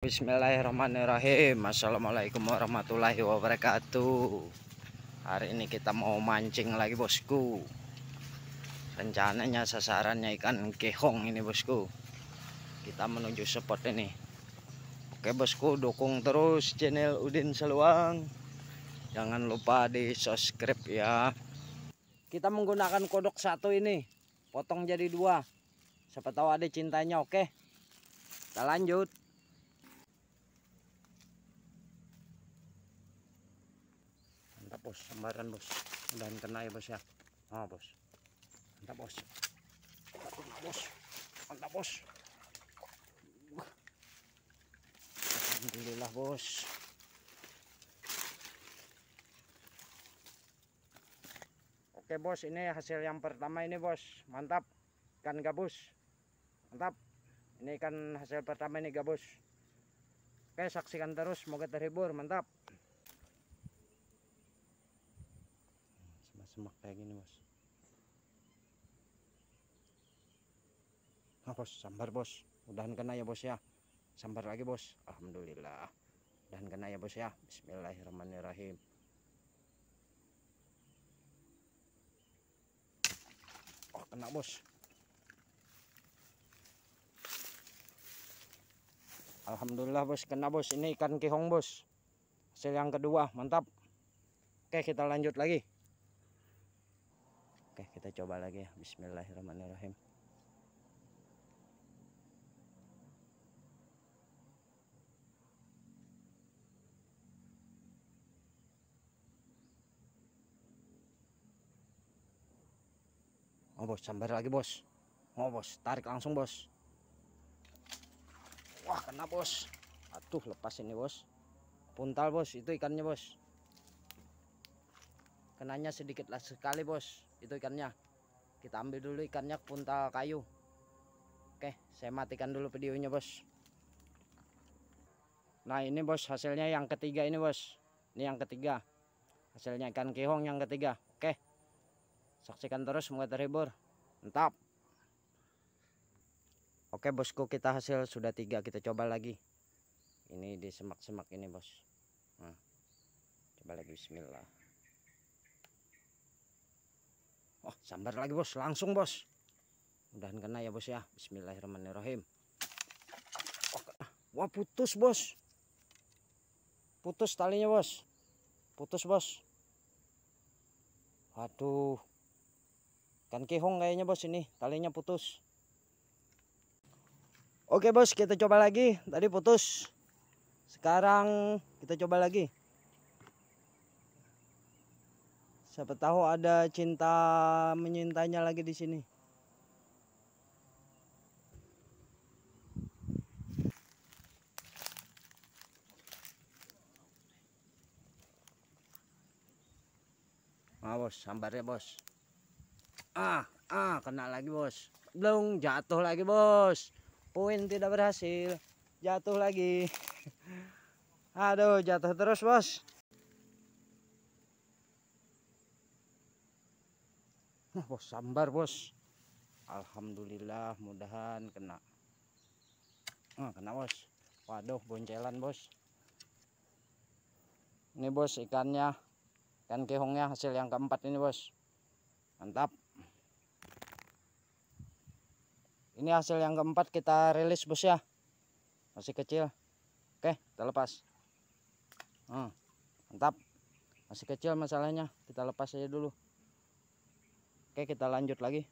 Bismillahirrahmanirrahim. Assalamualaikum warahmatullahi wabarakatuh. Hari ini kita mau mancing lagi bosku. Rencananya sasarannya ikan kehong ini bosku. Kita menuju spot ini. Oke bosku, dukung terus channel Udin Seluang. Jangan lupa di subscribe ya. Kita menggunakan kodok satu ini, potong jadi dua. Siapa tahu ada cintanya. Oke, kita lanjut. Mantap bos, sambaran bos, dan kena ya bos ya. Oh bos, mantap bos, mantap bos, mantap bos. Alhamdulillah bos. Oke bos, ini hasil yang pertama ini bos, mantap, ikan gabus, mantap. Ini ikan hasil pertama ini gabus. Oke, saksikan terus, semoga terhibur, mantap. Semak kayak gini bos. Nah bos, sambar bos, mudahan kena ya bos ya. Sambar lagi bos, alhamdulillah, mudahan kena ya bos ya. Bismillahirrahmanirrahim. Oh kena bos, alhamdulillah bos, kena bos. Ini ikan kehong bos, hasil yang kedua, mantap. Oke, kita lanjut lagi. Oke, kita coba lagi ya. Bismillahirrahmanirrahim. Oh bos, sambar lagi bos. Oh bos, tarik langsung bos. Wah kena bos. Aduh, lepas ini bos. Puntal bos, itu ikannya bos. Kenanya sedikit lah sekali bos, itu ikannya. Kita ambil dulu ikannya, puntal kayu. Oke, saya matikan dulu videonya bos. Nah ini bos, hasilnya yang ketiga ini bos. Ini yang ketiga, hasilnya ikan kehong yang ketiga. Oke, saksikan terus, semoga terhibur, mantap. Oke bosku, kita hasil sudah 3, kita coba lagi. Ini di semak-semak ini bos. Nah, coba lagi, bismillah. Oh sambar lagi bos, langsung bos, mudahan kena ya bos ya. Bismillahirrahmanirrahim. Oh, wah putus bos, putus talinya bos, putus bos. Aduh, kan kehong kayaknya bos, ini talinya putus. Oke bos, kita coba lagi. Tadi putus, sekarang kita coba lagi. Siapa tahu ada cinta menyintainya lagi di sini. Ah bos, sambarnya bos. Kena lagi bos. Belum, jatuh lagi bos. Poin tidak berhasil. Jatuh lagi. Aduh, jatuh terus bos. Bos, sambar bos. Alhamdulillah, mudahan kena. Kena bos. Waduh, boncelan bos. Ini bos ikannya, ikan kehongnya hasil yang keempat ini bos. Mantap. Ini hasil yang keempat, kita rilis bos ya. Masih kecil. Oke, kita lepas. Mantap. Masih kecil masalahnya, kita lepas aja dulu. Oke, kita lanjut lagi.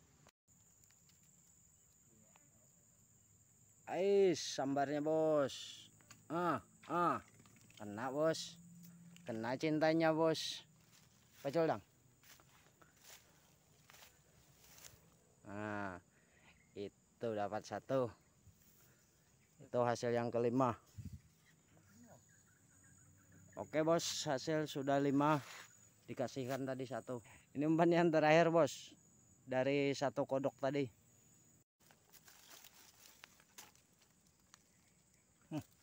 Ais, sambarnya bos. Kena bos. Kena cintanya bos. Pecel dong. Nah, itu dapat satu. Itu hasil yang kelima. Oke bos, hasil sudah 5. Dikasihkan tadi 1. Ini umpan yang terakhir bos, dari 1 kodok tadi.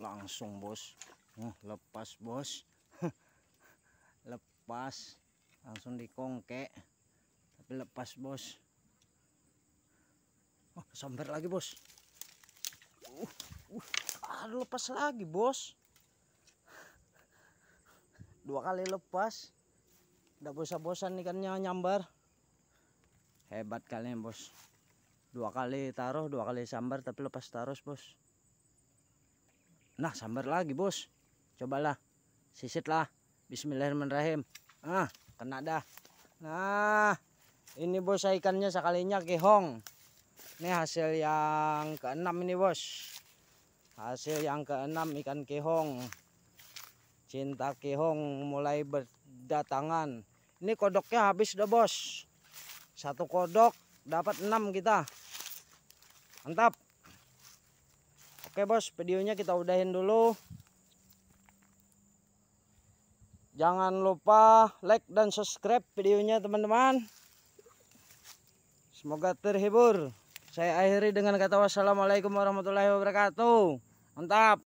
Langsung bos. Lepas bos. Lepas, langsung dikongke, tapi lepas bos. Sambar lagi bos. Aduh, lepas lagi bos. 2 kali lepas. Udah bosan-bosan ikannya nyambar. Hebat kalian bos. 2 kali taruh, 2 kali sambar tapi lepas terus bos. Nah sambar lagi bos. Cobalah. Sisit lah. Bismillahirrahmanirrahim. Kena dah. Nah ini bos ikannya sekalinya kehong. Ini hasil yang ke-6 ini bos. Hasil yang ke-6 ikan kehong. Cinta kehong mulai berdatangan. Ini kodoknya habis dah bos. 1 kodok dapat 6 kita. Mantap. Oke bos, videonya kita udahin dulu. Jangan lupa like dan subscribe videonya teman-teman. Semoga terhibur. Saya akhiri dengan kata wassalamualaikum warahmatullahi wabarakatuh. Mantap.